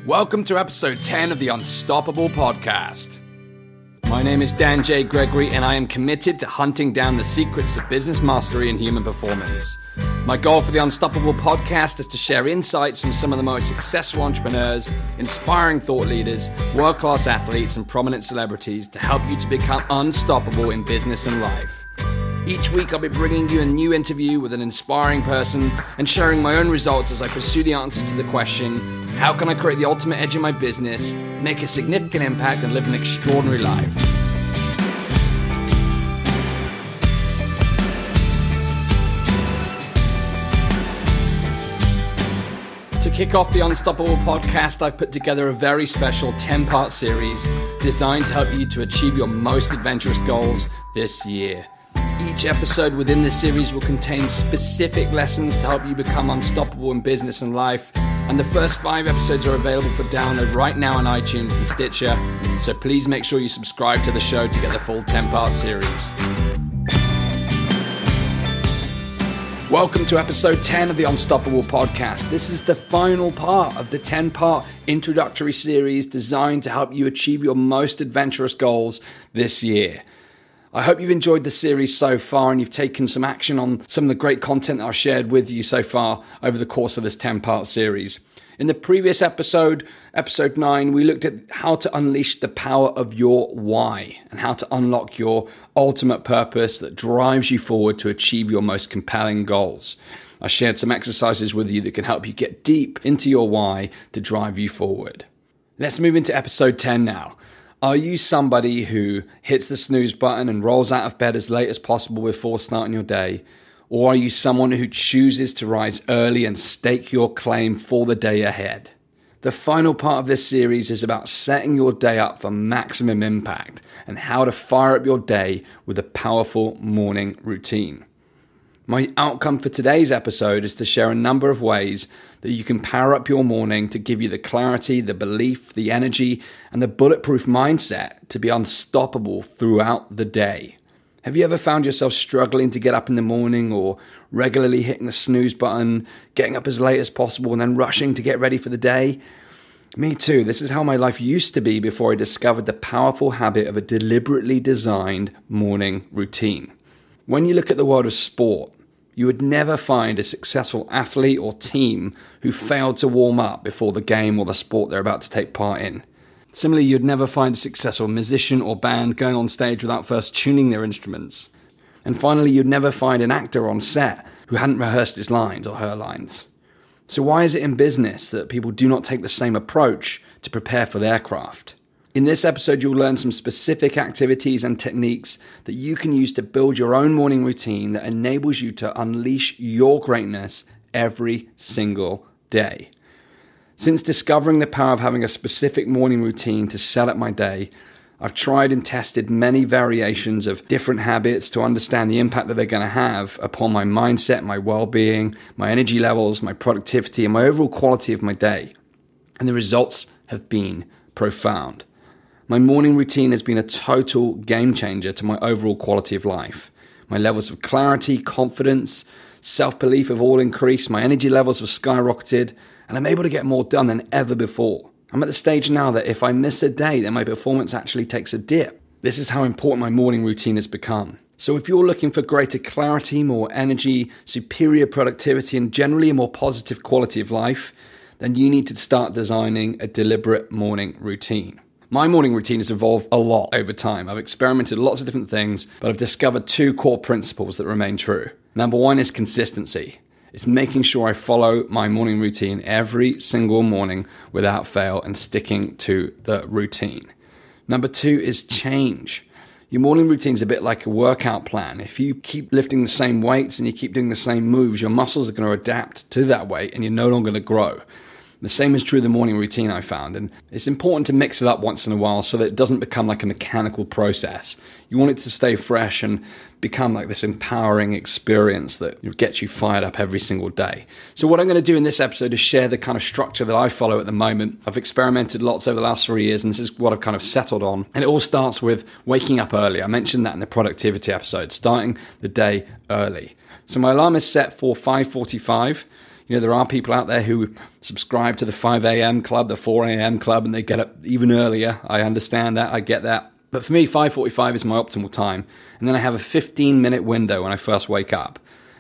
Welcome to episode 10 of the Unstoppable Podcast. My name is Dan J. Gregory, and I am committed to hunting down the secrets of business mastery and human performance. My goal for the Unstoppable Podcast is to share insights from some of the most successful entrepreneurs, inspiring thought leaders, world-class athletes, and prominent celebrities to help you to become unstoppable in business and life. Each week I'll be bringing you a new interview with an inspiring person and sharing my own results as I pursue the answers to the question, how can I create the ultimate edge in my business, make a significant impact, and live an extraordinary life? To kick off the Unstoppable Podcast, I've put together a very special 10-part series designed to help you to achieve your most adventurous goals this year. Each episode within this series will contain specific lessons to help you become unstoppable in business and life. And the first 5 episodes are available for download right now on iTunes and Stitcher. So please make sure you subscribe to the show to get the full 10-part series. Welcome to episode 10 of the Unstoppable Podcast. This is the final part of the 10-part introductory series designed to help you achieve your most adventurous goals this year. I hope you've enjoyed the series so far and you've taken some action on some of the great content that I've shared with you so far over the course of this 10-part series. In the previous episode, episode 9, we looked at how to unleash the power of your why and how to unlock your ultimate purpose that drives you forward to achieve your most compelling goals. I shared some exercises with you that can help you get deep into your why to drive you forward. Let's move into episode 10 now. Are you somebody who hits the snooze button and rolls out of bed as late as possible before starting your day? Or are you someone who chooses to rise early and stake your claim for the day ahead? The final part of this series is about setting your day up for maximum impact and how to fire up your day with a powerful morning routine. My outcome for today's episode is to share a number of ways that you can power up your morning to give you the clarity, the belief, the energy, and the bulletproof mindset to be unstoppable throughout the day. Have you ever found yourself struggling to get up in the morning or regularly hitting the snooze button, getting up as late as possible and then rushing to get ready for the day? Me too. This is how my life used to be before I discovered the powerful habit of a deliberately designed morning routine. When you look at the world of sport, you would never find a successful athlete or team who failed to warm up before the game or the sport they're about to take part in. Similarly, you'd never find a successful musician or band going on stage without first tuning their instruments. And finally, you'd never find an actor on set who hadn't rehearsed his lines or her lines. So why is it in business that people do not take the same approach to prepare for their craft? In this episode, you'll learn some specific activities and techniques that you can use to build your own morning routine that enables you to unleash your greatness every single day. Since discovering the power of having a specific morning routine to set up my day, I've tried and tested many variations of different habits to understand the impact that they're going to have upon my mindset, my well-being, my energy levels, my productivity, and my overall quality of my day. And the results have been profound. My morning routine has been a total game changer to my overall quality of life. My levels of clarity, confidence, self-belief have all increased, my energy levels have skyrocketed, and I'm able to get more done than ever before. I'm at the stage now that if I miss a day, then my performance actually takes a dip. This is how important my morning routine has become. So if you're looking for greater clarity, more energy, superior productivity, and generally a more positive quality of life, then you need to start designing a deliberate morning routine. My morning routine has evolved a lot over time. I've experimented lots of different things, but I've discovered 2 core principles that remain true. Number 1 is consistency. It's making sure I follow my morning routine every single morning without fail and sticking to the routine. Number 2 is change. Your morning routine is a bit like a workout plan. If you keep lifting the same weights and you keep doing the same moves, your muscles are going to adapt to that weight and you're no longer going to grow. The same is true of the morning routine, I found, and it's important to mix it up once in a while so that it doesn't become like a mechanical process. You want it to stay fresh and become like this empowering experience that gets you fired up every single day. So what I'm going to do in this episode is share the kind of structure that I follow at the moment. I've experimented lots over the last 3 years, and this is what I've kind of settled on. And it all starts with waking up early. I mentioned that in the productivity episode, starting the day early. So my alarm is set for 5:45. There are people out there who subscribe to the 5 a.m. club, the 4 a.m. club, and they get up even earlier. I understand that. I get that. But for me, 5:45 is my optimal time. And then I have a 15-minute window when I first wake up.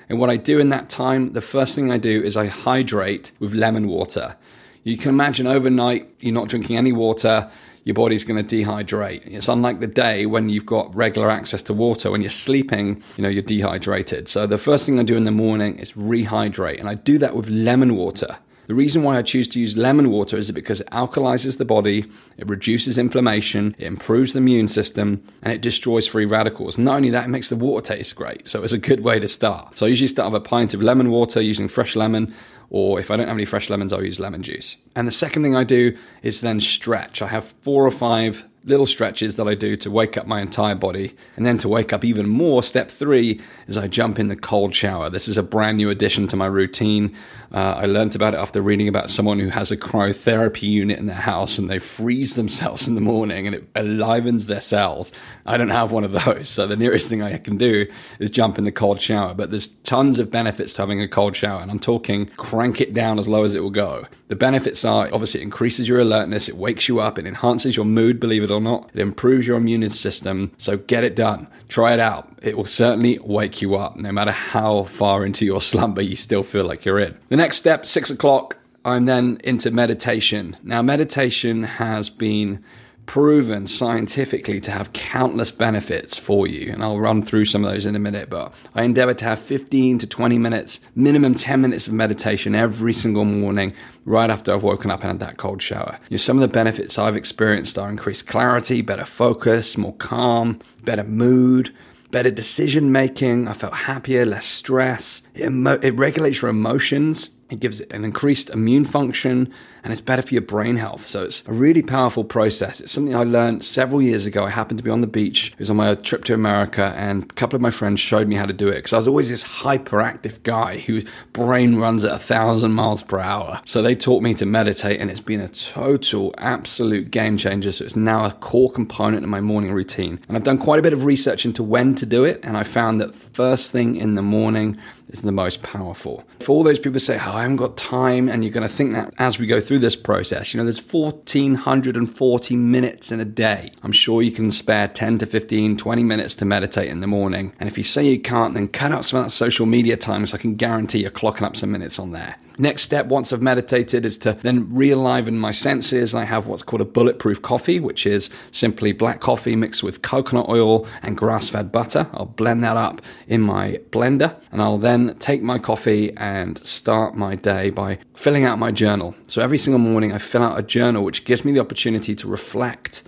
And what I do in that time, the first thing I do is I hydrate with lemon water. You can imagine overnight, you're not drinking any water, your body's going to dehydrate. It's unlike the day when you've got regular access to water. When you're sleeping, you're dehydrated. So the first thing I do in the morning is rehydrate. And I do that with lemon water. The reason why I choose to use lemon water is because it alkalizes the body, it reduces inflammation, it improves the immune system, and it destroys free radicals. Not only that, it makes the water taste great. So it's a good way to start. So I usually start with a pint of lemon water using fresh lemon, or if I don't have any fresh lemons, I'll use lemon juice. And the second thing I do is then stretch. I have 4 or 5 little stretches that I do to wake up my entire body. And then to wake up even more, step 3 is I jump in the cold shower. This is a brand new addition to my routine. I learned about it after reading about someone who has a cryotherapy unit in their house and they freeze themselves in the morning and it enlivens their cells. I don't have one of those, so the nearest thing I can do is jump in the cold shower. But there's tons of benefits to having a cold shower, and I'm talking crank it down as low as it will go. The benefits are, obviously, it increases your alertness, it wakes you up, it enhances your mood, believe it or not, it improves your immune system, so get it done. Try it out. It will certainly wake you up. No matter how far into your slumber you still feel like you're in. The next step, 6 o'clock, I'm then into meditation. Now, meditation has been proven scientifically to have countless benefits for you, and I'll run through some of those in a minute, but I endeavor to have 15 to 20 minutes, minimum 10 minutes of meditation every single morning right after I've woken up and had that cold shower. Some of the benefits I've experienced are increased clarity, better focus, more calm, better mood, better decision making. I felt happier, less stress. It regulates your emotions. It gives it an increased immune function, and it's better for your brain health. So it's a really powerful process. It's something I learned several years ago. I happened to be on the beach. It was on my trip to America, and a couple of my friends showed me how to do it because I was always this hyperactive guy whose brain runs at 1,000 miles per hour. So they taught me to meditate, and it's been a total, absolute game changer. So it's now a core component of my morning routine. And I've done quite a bit of research into when to do it, and I found that first thing in the morning is the most powerful. For all those people who say, oh, I haven't got time, and you're going to think that as we go through this process, there's 1,440 minutes in a day. I'm sure you can spare 10 to 15, 20 minutes to meditate in the morning. And if you say you can't, then cut out some of that social media time, so I can guarantee you're clocking up some minutes on there. Next step, once I've meditated, is to then re-enliven my senses. I have what's called a bulletproof coffee, which is simply black coffee mixed with coconut oil and grass-fed butter. I'll blend that up in my blender, and I'll then take my coffee and start my day by filling out my journal. So every single morning I fill out a journal, which gives me the opportunity to reflect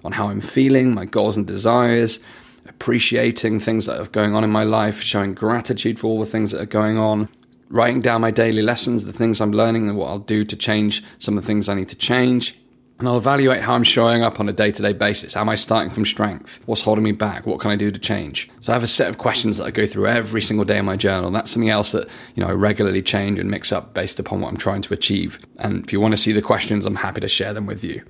on how I'm feeling, my goals and desires, appreciating things that are going on in my life, showing gratitude for all the things that are going on, writing down my daily lessons, the things I'm learning and what I'll do to change some of the things I need to change. And I'll evaluate how I'm showing up on a day-to-day basis. Am I starting from strength? What's holding me back? What can I do to change? So I have a set of questions that I go through every single day in my journal. That's something else that I regularly change and mix up based upon what I'm trying to achieve. And if you want to see the questions, I'm happy to share them with you.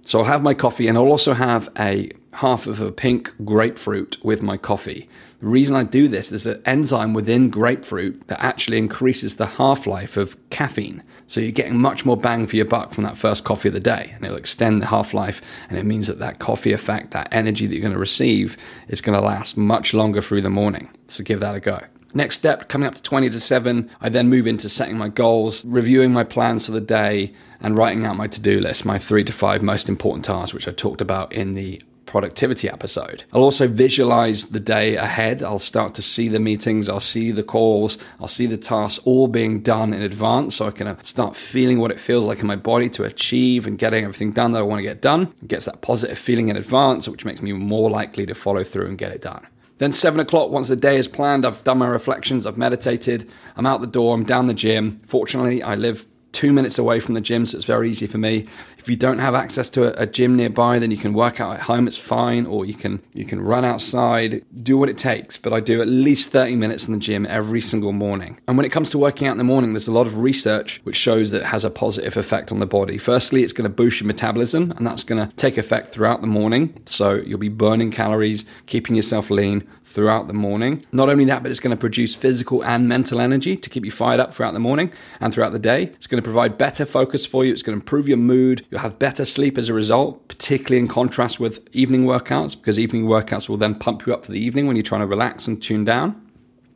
So I'll have my coffee, and I'll also have a half of a pink grapefruit with my coffee. The reason I do this is an enzyme within grapefruit that actually increases the half-life of caffeine. So you're getting much more bang for your buck from that first coffee of the day, and it'll extend the half-life, and it means that coffee effect, that energy that you're going to receive, is going to last much longer through the morning. So give that a go. Next step, coming up to 20 to 7, I then move into setting my goals, reviewing my plans for the day, and writing out my to-do list, my 3 to 5 most important tasks, which I talked about in the productivity episode. I'll also visualize the day ahead. I'll start to see the meetings, I'll see the calls, I'll see the tasks all being done in advance, so I can start feeling what it feels like in my body to achieve and getting everything done that I want to get done. It gets that positive feeling in advance, which makes me more likely to follow through and get it done. Then 7 o'clock, once the day is planned, I've done my reflections, I've meditated, I'm out the door, I'm down the gym. Fortunately, I live 2 minutes away from the gym, so it's very easy for me. If you don't have access to a gym nearby, then you can work out at home, it's fine, or you can run outside, do what it takes. But I do at least 30 minutes in the gym every single morning. And when it comes to working out in the morning, there's a lot of research which shows that it has a positive effect on the body. Firstly, it's going to boost your metabolism, and that's going to take effect throughout the morning. So you'll be burning calories, keeping yourself lean throughout the morning. Not only that, but it's going to produce physical and mental energy to keep you fired up throughout the morning and throughout the day. It's going to provide better focus for you. It's going to improve your mood. You'll have better sleep as a result, particularly in contrast with evening workouts, because evening workouts will then pump you up for the evening when you're trying to relax and tune down.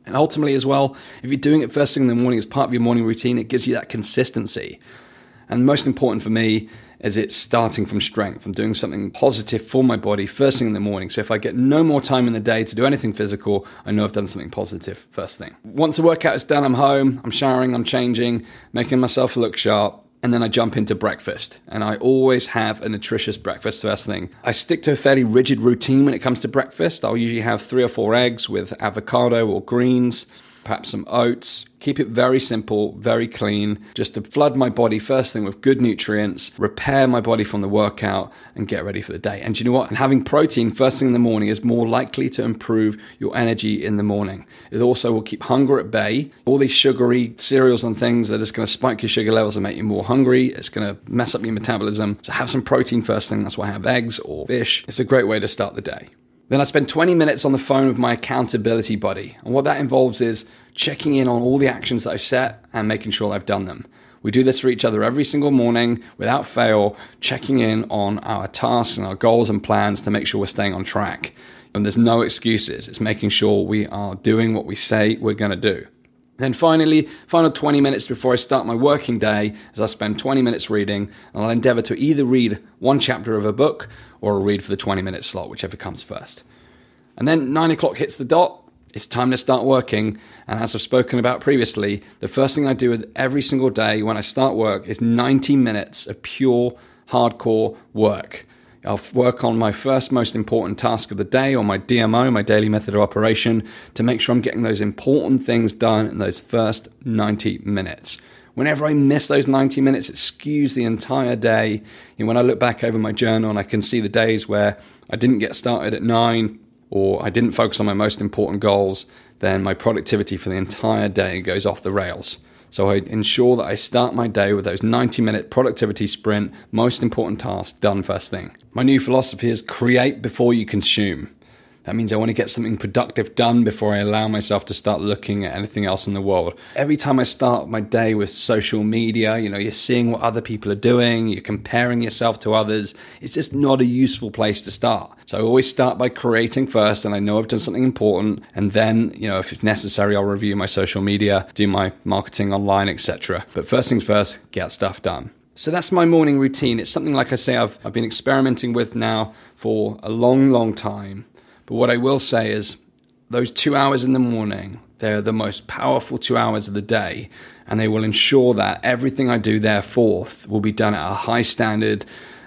And ultimately as well, if you're doing it first thing in the morning as part of your morning routine, it gives you that consistency. And most important for me is it's starting from strength. I'm doing something positive for my body first thing in the morning. So if I get no more time in the day to do anything physical, I know I've done something positive first thing. Once the workout is done, I'm home, I'm showering, I'm changing, making myself look sharp. And then I jump into breakfast. And I always have a nutritious breakfast first thing. I stick to a fairly rigid routine when it comes to breakfast. I'll usually have 3 or 4 eggs with avocado or greens, perhaps some oats. Keep it very simple, very clean, just to flood my body first thing with good nutrients, repair my body from the workout, and get ready for the day. And you know what? And having protein first thing in the morning is more likely to improve your energy in the morning. It also will keep hunger at bay. All these sugary cereals and things that are just going to spike your sugar levels and make you more hungry. It's going to mess up your metabolism. So have some protein first thing. That's why I have eggs or fish. It's a great way to start the day. Then I spend 20 minutes on the phone with my accountability buddy. And what that involves is checking in on all the actions that I've set and making sure I've done them. We do this for each other every single morning without fail, checking in on our tasks and our goals and plans to make sure we're staying on track. And there's no excuses. It's making sure we are doing what we say we're going to do. Then finally, final 20 minutes before I start my working day, as I spend 20 minutes reading, and I'll endeavor to either read one chapter of a book or I'll read for the 20-minute slot, whichever comes first. And then 9 o'clock hits the dot. It's time to start working. And as I've spoken about previously, the first thing I do with every single day when I start work is 90 minutes of pure hardcore work. I'll work on my first most important task of the day, or my DMO, my daily method of operation, to make sure I'm getting those important things done in those first 90 minutes. Whenever I miss those 90 minutes, it skews the entire day. And when I look back over my journal and I can see the days where I didn't get started at 9 or I didn't focus on my most important goals, then my productivity for the entire day goes off the rails. So I ensure that I start my day with those 90-minute productivity sprint, most important tasks done first thing. My new philosophy is create before you consume. That means I want to get something productive done before I allow myself to start looking at anything else in the world. Every time I start my day with social media, you're seeing what other people are doing, you're comparing yourself to others. It's just not a useful place to start. So I always start by creating first, and I know I've done something important. And then, if it's necessary, I'll review my social media, do my marketing online, etc. But first things first, get stuff done. So that's my morning routine. It's something, like I say, I've been experimenting with now for a long, long time. But what I will say is those 2 hours in the morning, they're the most powerful 2 hours of the day, and they will ensure that everything I do thereforth will be done at a high standard,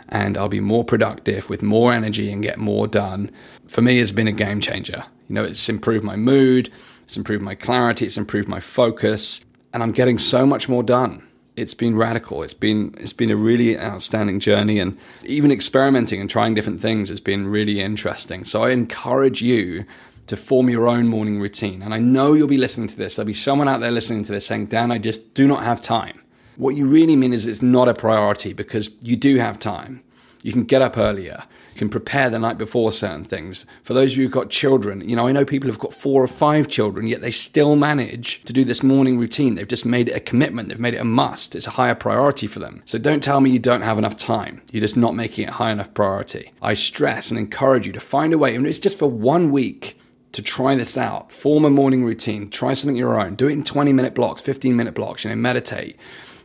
and I'll be more productive with more energy and get more done. For me, it's been a game changer. It's improved my mood, it's improved my clarity, it's improved my focus, and I'm getting so much more done. It's been radical. It's been a really outstanding journey, and even experimenting and trying different things has been really interesting. So I encourage you to form your own morning routine. And I know you'll be listening to this. There'll be someone out there listening to this saying, Dan, I just do not have time. What you really mean is it's not a priority, because you do have time. You can get up earlier. You can prepare the night before certain things. For those of you who've got children, I know people have got 4 or 5 children, yet they still manage to do this morning routine. They've just made it a commitment. They've made it a must. It's a higher priority for them. So don't tell me you don't have enough time. You're just not making it a high enough priority. I stress and encourage you to find a way, and it's just for 1 week, to try this out. Form a morning routine. Try something of your own. Do it in 20-minute blocks, 15-minute blocks. Meditate,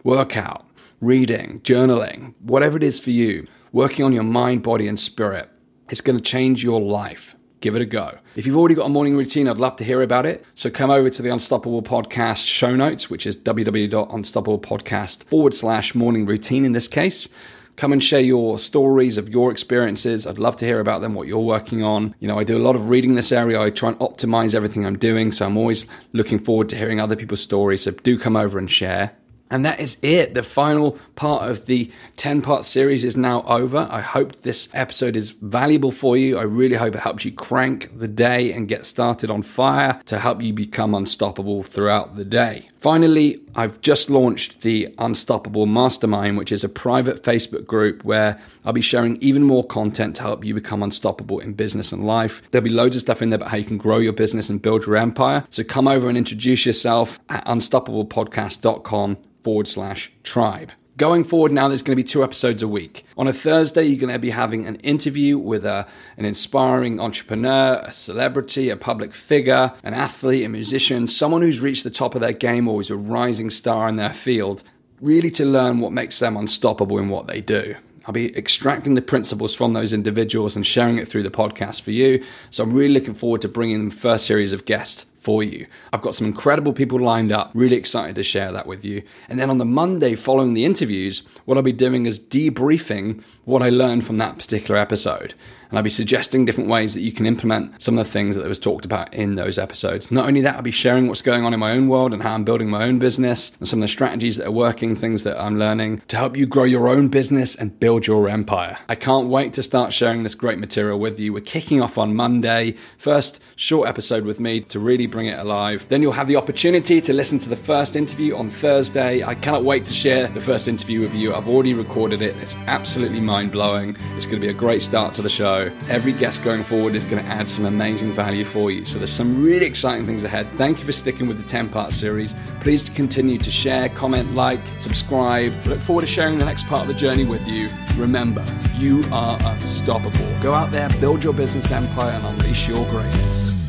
work out, reading, journaling, whatever it is for you. Working on your mind, body, and spirit. It's going to change your life. Give it a go. If you've already got a morning routine, I'd love to hear about it. So come over to the Unstoppable Podcast show notes, which is www.unstoppablepodcast.com/morning routine in this case. Come and share your stories of your experiences. I'd love to hear about them, what you're working on. I do a lot of reading in this area. I try and optimize everything I'm doing. So I'm always looking forward to hearing other people's stories. So do come over and share. And that is it. The final part of the 10-part series is now over. I hope this episode is valuable for you. I really hope it helps you crank the day and get started on fire to help you become unstoppable throughout the day. Finally, I've just launched the Unstoppable Mastermind, which is a private Facebook group where I'll be sharing even more content to help you become unstoppable in business and life. There'll be loads of stuff in there about how you can grow your business and build your empire. So come over and introduce yourself at unstoppablepodcast.com/tribe. Going forward now, there's going to be 2 episodes a week. On a Thursday, you're going to be having an interview with an inspiring entrepreneur, a celebrity, a public figure, an athlete, a musician, someone who's reached the top of their game or is a rising star in their field, really to learn what makes them unstoppable in what they do. I'll be extracting the principles from those individuals and sharing it through the podcast for you. So I'm really looking forward to bringing the first series of guests for you. I've got some incredible people lined up, really excited to share that with you. And then on the Monday following the interviews, what I'll be doing is debriefing what I learned from that particular episode. And I'll be suggesting different ways that you can implement some of the things that was talked about in those episodes. Not only that, I'll be sharing what's going on in my own world and how I'm building my own business and some of the strategies that are working, things that I'm learning to help you grow your own business and build your empire. I can't wait to start sharing this great material with you. We're kicking off on Monday. First short episode with me to really bring it alive. Then you'll have the opportunity to listen to the first interview on Thursday. I cannot wait to share the first interview with you. I've already recorded it. It's absolutely mind-blowing. It's going to be a great start to the show. Every guest going forward is going to add some amazing value for you. So there's some really exciting things ahead. Thank you for sticking with the 10-part series. Please continue to share, comment, like, subscribe. I look forward to sharing the next part of the journey with you. Remember, you are unstoppable. Go out there, build your business empire, and unleash your greatness.